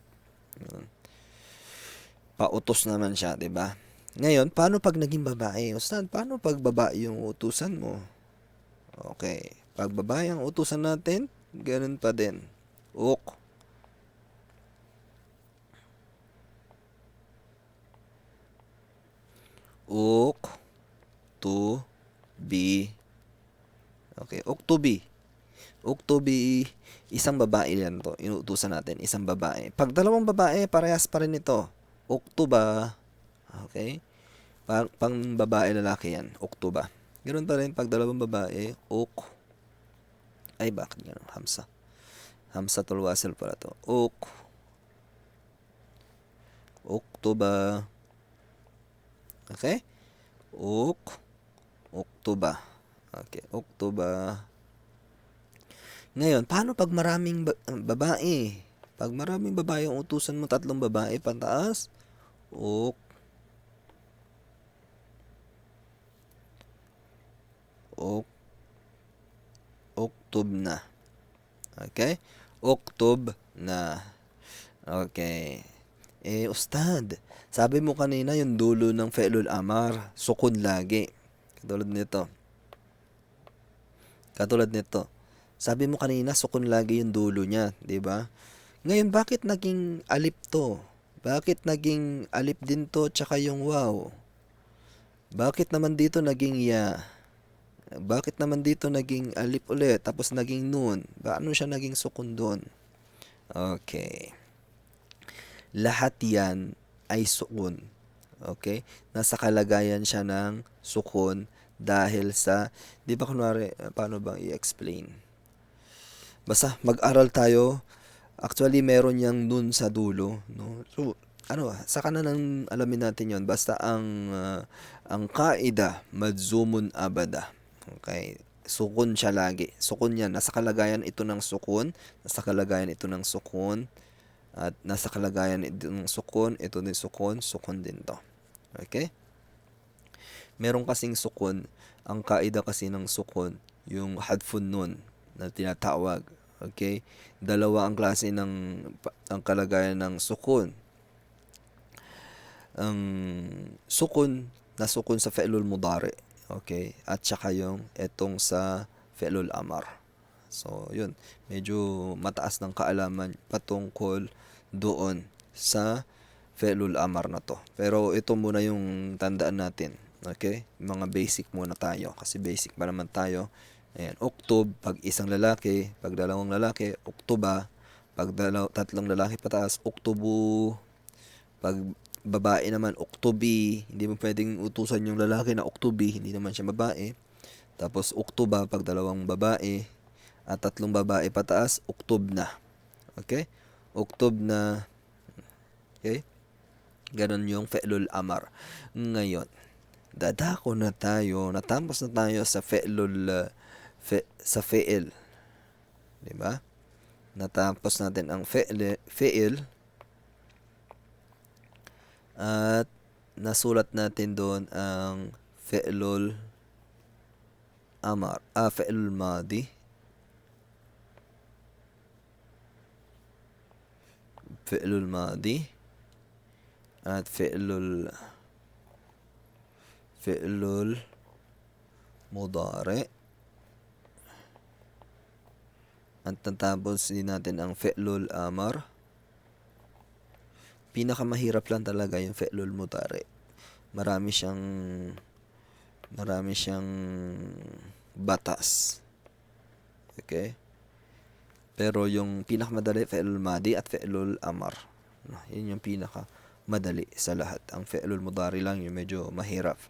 Pautos naman siya, 'di ba? Ngayon, paano pag naging babae? Ustad, paano pag babae yung utusan mo? Okay. Pag babae ang utusan natin, ganun pa din. Ok. Ok. To be. Okay. Ok to be. Ok to be. Isang babae yan to. Inuutusan natin. Isang babae. Pag dalawang babae, parehas pa rin ito. Ok to ba? Okay. Pang babae lalaki yan. Ok to ba? Ganun pa rin. Pag dalawang babae, ok. Ay, bakit ganun? Hamsa. Hamsa tulwasel pala to. Ok. Ok to ba? Okay? Ok. Ok to ba? Okay. Ok to ba? Ngayon, paano pag maraming babae? Pag maraming babae ang utusan mo, tatlong babae pataas, ok. Ok. Oktob na. Okay? Oktob na. Okay. Ustad, sabi mo kanina yung dulo ng Fe'lul Amar, sukun lagi. Katulad nito. Sabi mo kanina, sukun lagi yung dulo niya, di ba? Ngayon, bakit naging alip to? Bakit naging alip din to, tsaka yung wow? Bakit naman dito naging ya? Bakit naman dito naging alip ulit, tapos naging nun? Paano siya naging sukun doon? Okay. Lahat yan ay sukun. Okay? Nasa kalagayan siya ng sukun dahil sa, di ba kunwari, paano bang i-explain? Basta mag-aral tayo. Actually, meron yang nun sa dulo, no? So, saka na nang alamin natin yon. Basta ang kaida, madzumun abada. Okay? Sukun siya lagi. Sukun yan. Nasa kalagayan ito ng sukun. Nasa kalagayan ito ng sukun. At nasa kalagayan ito ng sukun. Ito din sukun. Sukun din to. Okay? Meron kasing sukun. Ang kaida kasi ng sukun, yung hadfun nun na tinatawag. Okay? Dalawa ang klase ang kalagayan ng sukun. Ang sukun na sukun sa fi'lul mudari. Okay? At saka yung etong sa fi'lul amar. So, yun. Medyo mataas ng kaalaman patungkol doon sa fi'lul amar na to. Pero ito muna yung tandaan natin. Okay? Mga basic muna tayo. Kasi basic pa naman tayo. Ayan, oktob, pag isang lalaki, pag dalawang lalaki, oktoba, pag tatlong lalaki pataas, oktobu, pag babae naman, oktobi, hindi mo pwedeng utusan yung lalaki na oktobi, hindi naman siya babae. Tapos, oktoba, pag dalawang babae, at tatlong babae pataas, oktob na. Okay? Oktob na. Okay? Ganon yung fi'lul amar. Ngayon, dadako na tayo, natapos na tayo sa sa fi'il. Diba? Natapos natin ang fi'il at nasulat natin doon ang fi'lul amar, fi'lul madi, fi'lul madi, at fi'lul mudari. At natapos din natin ang fi'lul amar. Pinakamahirap lang talaga yung fi'lul mudari. Marami siyang batas. Okay? Pero yung pinakamadali, fi'lul madi at fi'lul amar. Yun yung pinakamadali sa lahat. Ang fi'lul mudari lang yung medyo mahirap.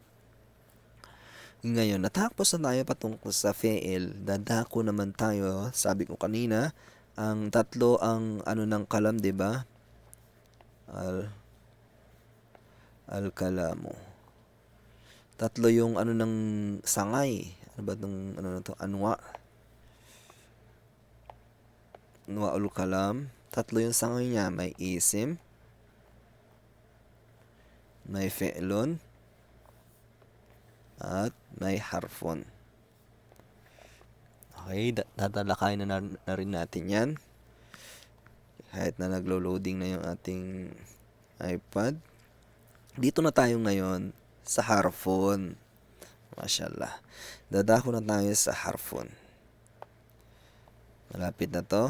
Ngayon, natapos na tayo patungkol sa fi'il. Dadako naman tayo, sabi ko kanina, Ang tatlo ang ano ng kalam, 'di ba? Al-kalamu. Tatlo yung ano ng sangay. Ano ba tong ano na to? Anwa'ul kalam. Tatlo yung sangay niya. May isim, may fi'lun, at may harfun. Okay, tatalakayin na rin natin yan. Kahit na naglo-loading na yung ating iPad. Dito na tayo ngayon sa harfun. Mashallah. Dadako na tayo sa harfun. Malapit na to.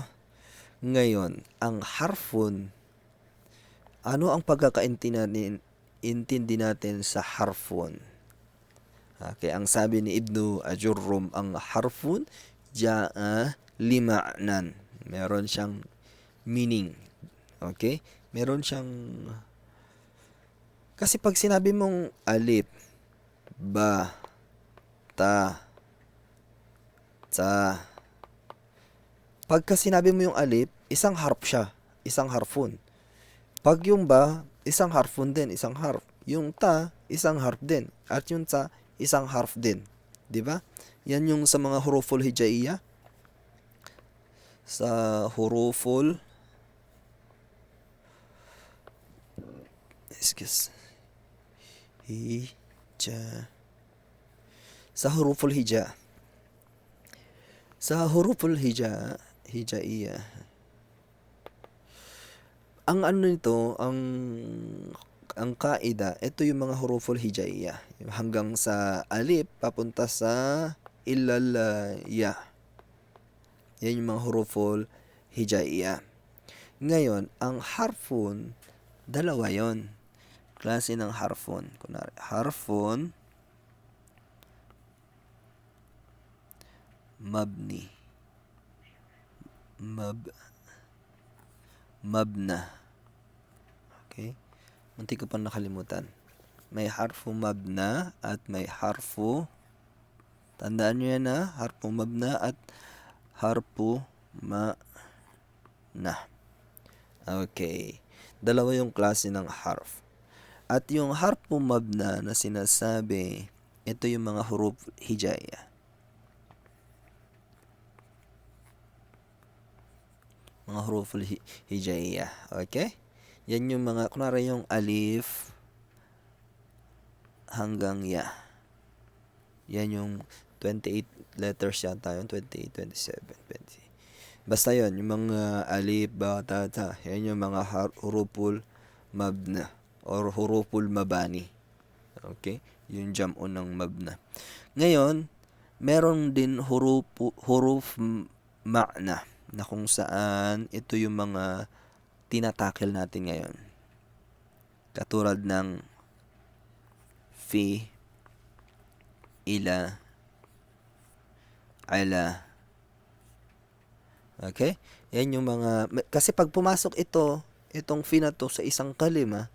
Ngayon, ang harfun, ano ang pagkakaintindi natin sa harfun? Okay, ang sabi ni Ibnu Ajurrum, ang harfun, ja'a lima'nan. Meron siyang meaning. Okay? Meron siyang... Kasi pag sinabi mong alif, ba, ta, pagka sinabi mo yung alif, isang harf siya, isang harfun. Pag yung ba, isang harfun din, isang harf. Yung ta, isang harf din. At yung ta, isang harf din. 'Di ba? Yan yung sa mga huruful hijaiyah. Sa huruful sa huruful hija. Sa huruful hijaiyah. Ang ano nito, ang kaida, ito yung mga huruful hijaiyah. Hanggang sa alif, papunta sa ilal ya. Yan yung mga huruful hijaiyah. Ngayon, ang harfun, dalawa yon. Klase ng harfun. Kunwari, harfun mabni. Mabna. Okay? Munti ko pang nakalimutan. May harfu mabna at may harfu, tandaan nyo yan ha, harfu mabna at harfu ma'na. Okay. Dalawa yung klase ng harf. At yung harfu mabna na sinasabi, ito yung mga huruf hijaiyah. Mga huruf hijaiyah. Okay? Yan yung mga, kunwari yung alif hanggang ya. Yan yung 28 letters yata yun. 28, 27, 20. Basta yun, yung mga alif, ba, ta, ta. Yan yung mga huruful mabna or huruful mabani. Okay? Yung jam'o ng mabna. Ngayon, meron din huruf ma'na na kung saan ito yung mga tinatakil natin ngayon. Katulad ng fi, ila, ala. Okay? Yan yung mga... Kasi pag pumasok itong fi na to sa isang kalima,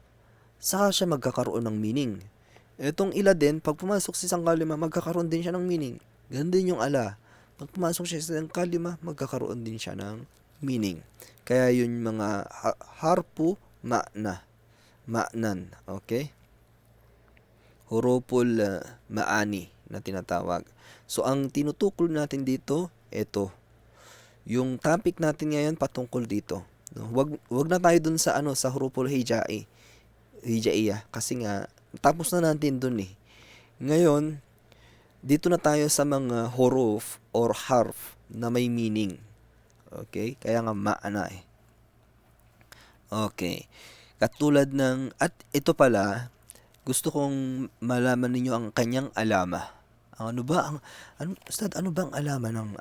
saka siya magkakaroon ng meaning. Itong ila din, pag pumasok sa isang kalima, magkakaroon din siya ng meaning. Ganun din yung ala. Pag pumasok siya sa isang kalima, magkakaroon din siya ng meaning. Kaya yun mga harfu ma'na. Ma'nan. Okay? Huruful ma'ani na tinatawag. So, ang tinutukol natin dito, ito. Yung topic natin ngayon patungkol dito. No? Wag na tayo dun sa sa huruful hijaiyah. Kasi nga, tapos na natin dun eh. Ngayon, dito na tayo sa mga huruf or harf na may meaning. Okay? Kaya nga ma'ana eh. Okay. Katulad ng, at ito pala, gusto kong malaman ninyo ang kanyang alama. Ano ba Ustad, ano bang alama ng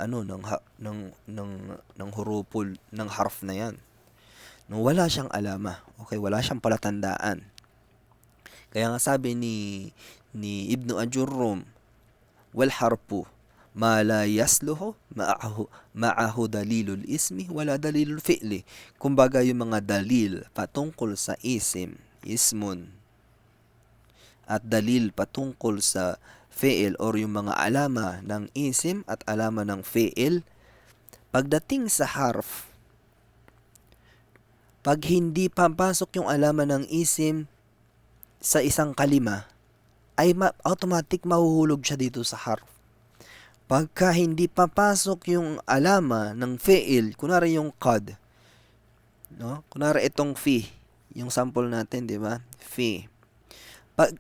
huruful ng harf na 'yan? No, wala siyang alama. Okay, wala siyang palatandaan. Kaya nga sabi ni Ibnu Ajurrum, wal harfu ma la yasluhu ma'ahu dalilul ismi wala dalilul fi'li. Kumbaga yung mga dalil patungkol sa ismun at dalil patungkol sa fi'il or yung mga alama ng isim at alama ng fi'il, pagdating sa harf, Pag hindi papasok yung alaman ng isim sa isang kalima, ay automatic mahuhulog siya dito sa harf. Pagka hindi papasok yung alama ng fi'il, kunwari yung qad, no? Kunwari itong fi, yung sample natin, di ba? Fi. Pag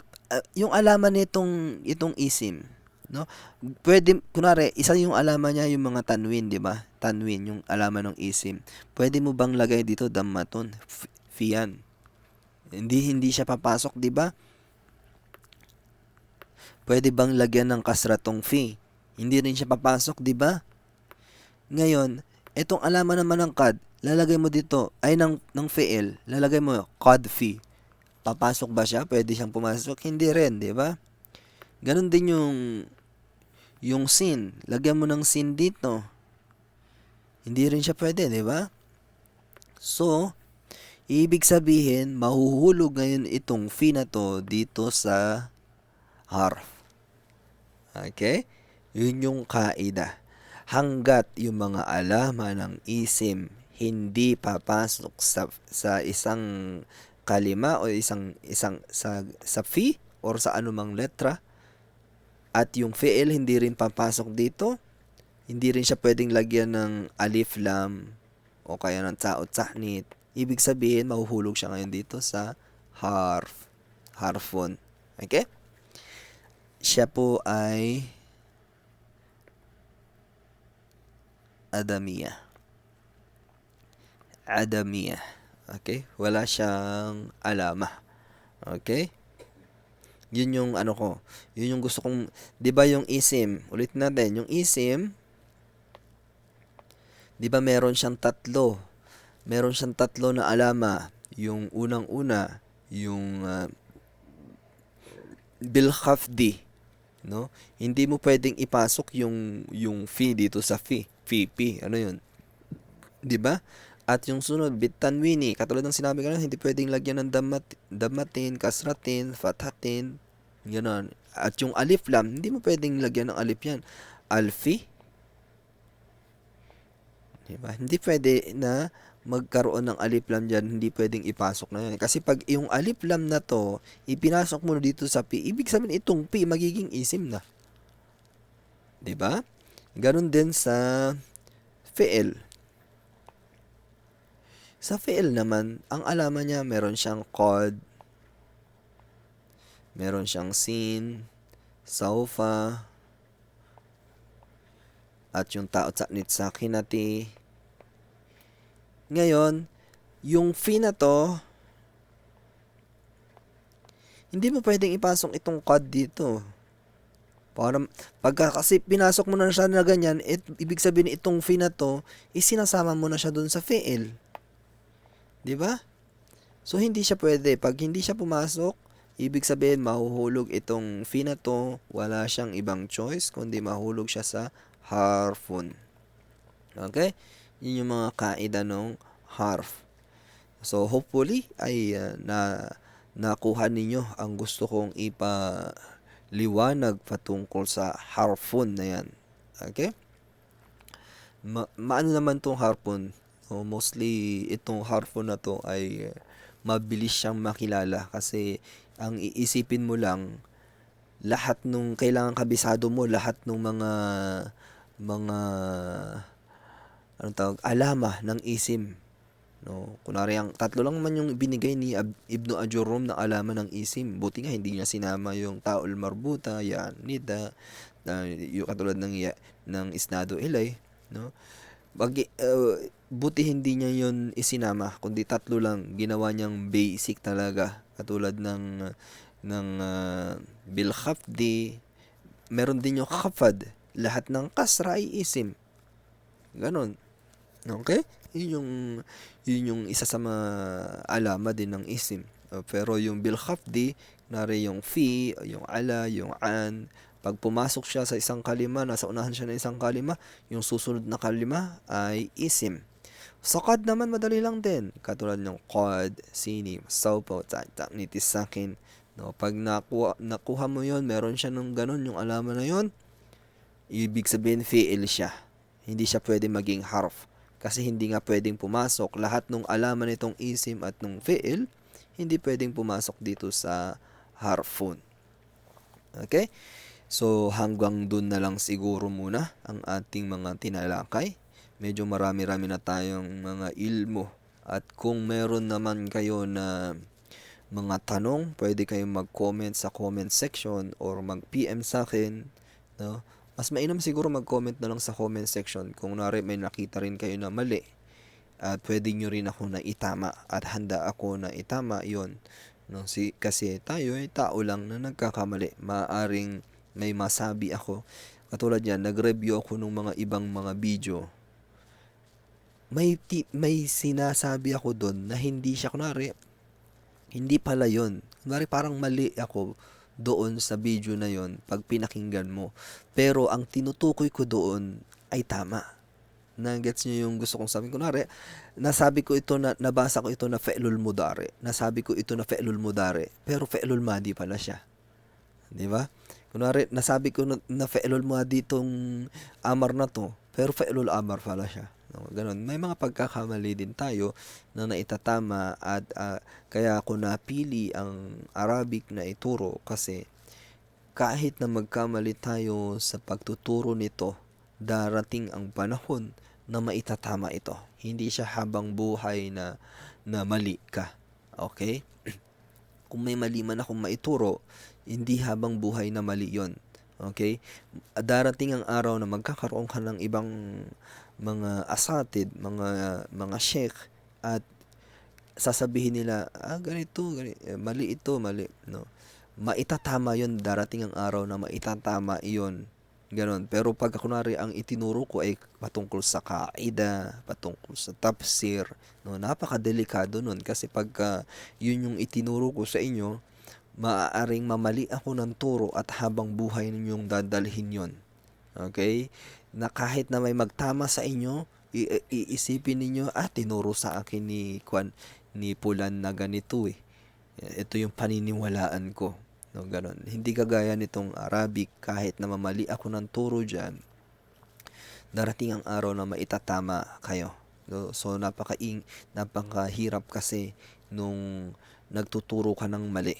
yung alaman nitong itong isim, no? Pwede kunwari isa yung alaman niya yung mga tanwin, di ba? Tanwin yung alaman ng isim. Pwede mo bang lagay dito dammatun? Fiyan. Hindi siya papasok, di ba? Pwede bang lagyan ng kasratong fi? Hindi rin siya papasok, di ba? Ngayon, itong alaman naman ng qad, lalagay mo dito ay ng fi'il, lalagay mo qad fi. Papasok ba siya? Pwede siyang pumasok? Hindi rin, di ba? Ganon din yung sin. Lagyan mo ng sin dito. Hindi rin siya pwede, di ba? So, ibig sabihin, mahuhulog ngayon itong fi na to dito sa harf. Okay? Yun yung kaida. Hanggat yung mga alaman ng isim hindi papasok sa isang kalima o isang sa fi or sa anumang letra, at yung fi'il hindi rin papasok dito, hindi rin siya pwedeng lagyan ng alif lam o kaya ng ta o tahnit. Ibig sabihin, mahuhulog siya ngayon dito sa harfun. Okay? Siya po ay adamiyah. Okay? Wala siyang alama. Okay? Yun yung yun yung gusto kong, 'di ba yung isim? Ulit natin, yung isim, 'di ba meron siyang tatlo? Meron siyang tatlo na alama. Yung unang-una, yung bil khafdi, no? Hindi mo pwedeng ipasok yung fi dito sa fi. Ano yun? 'Di ba? At yung sunod, bitanwini, katulad ng sinabi ko na, hindi pwedeng lagyan ng damatin, kasratin, fathatin, gano'n. At yung alif lam, hindi mo pwedeng lagyan ng alif yan. Alfi, diba? Hindi pwede na magkaroon ng alif lam dyan, hindi pwedeng ipasok na yan. Kasi pag yung alif lam na to, ipinasok mo dito sa pi, ibig sabihin itong pi magiging isim na. Diba? Ganon din sa fi'il. Sa fi'il naman, ang alaman niya, meron siyang qad, meron siyang sin, saufa, at yung ta at saknit sakinati. Ngayon, yung fi na to, hindi mo pwedeng ipasok itong qad dito. Pagka kasi pinasok mo na siya na ganyan, ibig sabihin itong fi na to, isinasama mo na siya dun sa fi'il. 'Di ba? So hindi siya pwede. Pag hindi siya pumasok, ibig sabihin mahuhulog itong fi na to, wala siyang ibang choice kundi mahulog siya sa harfun. Okay? Yun yung mga kaida ng harf. So hopefully ay nakuha ninyo ang gusto kong ipaliwanag patungkol sa harfun na yan. Okay? Maano naman tong harfun? So, mostly itong harfun na to ay mabilis siyang makilala kasi ang iisipin mo lang lahat nung kailangan kabisado mo, lahat nung mga alama ng isim, no? Kunwari ang tatlo lang man yung binigay ni Ibnu Ajurum na alama ng isim. Buti nga hindi niya sinama yung taul marbuta, yan, nida, yung katulad ng isnado ilay, no? Buti hindi niya yon isinama, kundi tatlo lang ginawa niyang basic talaga, katulad ng bil khafdi, meron din yung khafad, lahat ng kasra ay isim, ganon. Okay? Yun yung isa sa mga alama din ng isim. Pero yung bil khafdi, nari yung fi, yung ala, yung an, pag pumasok siya sa isang kalima, nasa unahan siya ng isang kalima, yung susunod na kalima ay isim. Sa qad naman, madali lang din. Katulad ng qad, sinim, saupo, nitis sakin. No, pag nakuha mo yon, meron siya nung ganun, yung alaman na yon, ibig sabihin fi'il siya. Hindi siya pwede maging harf. Kasi hindi nga pwedeng pumasok lahat ng alaman nitong isim at nung fi'il, hindi pwedeng pumasok dito sa harfun. Okay? So hanggang dun na lang siguro muna ang ating mga tinalakay. Medyo marami-rami na tayong mga ilmo. At kung meron naman kayo na mga tanong, pwede kayong mag-comment sa comment section or mag-PM sa akin, no? Mas mainam siguro mag-comment na lang sa comment section kung may nakita rin kayo na mali. At pwede nyo rin ako na itama at handa ako na itama yon, no? Kasi tayo ay tao lang na nagkakamali. Maaring may masabi ako. Katulad yan, nag-review ako ng mga ibang mga video. May sinasabi ako doon na hindi siya, kunwari, hindi pala yun. Kunwari parang mali ako doon sa video na yon pag pinakinggan mo. Pero ang tinutukoy ko doon ay tama. Na-gets nyo yung gusto kong sabihin? Kunwari, nabasa ko ito na fe'lul mudari. Nasabi ko ito na fe'lul mudari. Pero fe'lul madi pala siya. Di ba? Kunwari, nasabi ko na fe'lul madi itong amar na to. Pero fe'lul amar pala siya. No, ganun. May mga pagkakamali din tayo na naitatama at kaya ako napili ang Arabic na ituro kasi kahit na magkamali tayo sa pagtuturo nito, darating ang panahon na maitatama ito. Hindi siya habang buhay na mali ka. Okay? Kung may mali man akong maituro, hindi habang buhay na mali yon. Okay? Darating ang araw na magkakaroon ka ng ibang mga asatid, mga sheikh, at sasabihin nila, ganito, mali ito, mali. No? Maitatama yon, darating ang araw na maitatama iyon. Ganon. Pero pag kunwari ang itinuro ko ay patungkol sa kaida, patungkol sa tafsir, no, napakadelikado nun kasi pagka yun yung itinuro ko sa inyo, maaaring mamali ako ng turo at habang buhay ninyong dadalhin yon. Okay? Na kahit na may magtama sa inyo, iisipin ninyo, tinuro sa akin ni Pulan na ganito eh. Ito yung paniniwalaan ko. No, ganon. Hindi kagaya nitong Arabic, kahit na mamali ako ng turo dyan, darating ang araw na maitatama kayo. So napakahirap kasi nung nagtuturo ka ng mali.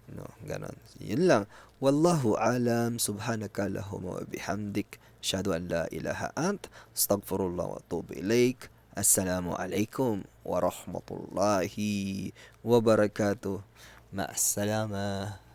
No, ganon. Yun lang. Wallahu alam. Subhanaka Allahumma wa bihamdik. Asyhadu an la ilaha ant. Astaghfirullah wa atubu ilaik. Assalamu alaikum warahmatullahi wabarakatuh. Ma'assalamah.